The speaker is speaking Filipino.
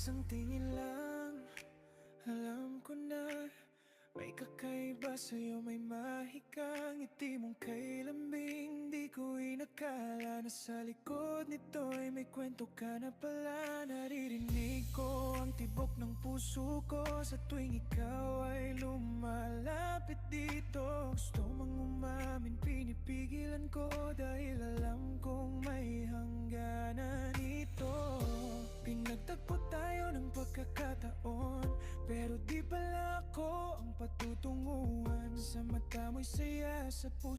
Isang tingin lang, alam ko na may kakaiba sa'yo, may mahikang ngiti mong kay lambing. Di ko inakala na sa likod nito'y may kwento ka na pala. Naririnig ko ang tibok ng puso ko sa tuwing ikaw ay lumalapit dito. Gusto mang umamin, pinipigilan ko dahil alam kong may hangganan ito. Pinagtagpo tayo ng pagkakataon, pero di pala ako ang patutunguhan. Sa mata mo'y saya, sa puso